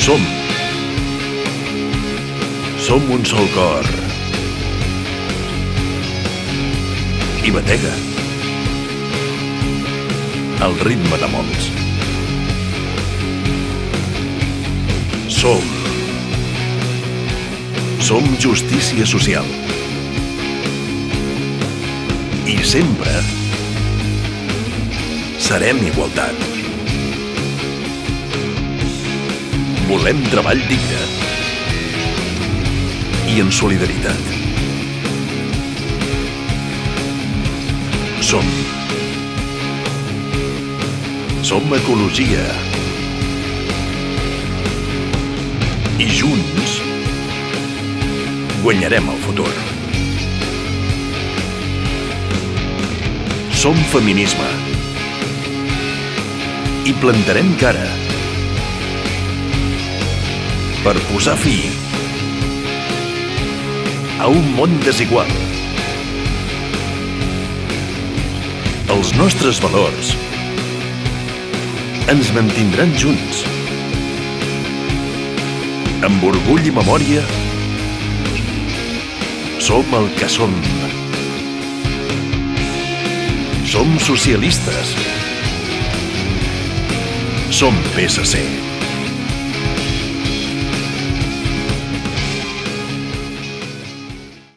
Som un sol cor. I batega al ritme de molts. Som justícia social. I sempre serem igualtat. Volem treball digne i en solidaritat. Som ecologia. I junts guanyarem el futur. Som feminisme. I plantarem cara per posar fi a un món desigual. Els nostres valors ens mantindran junts. Amb orgull i memòria, som el que som. Som socialistes. Som PSC.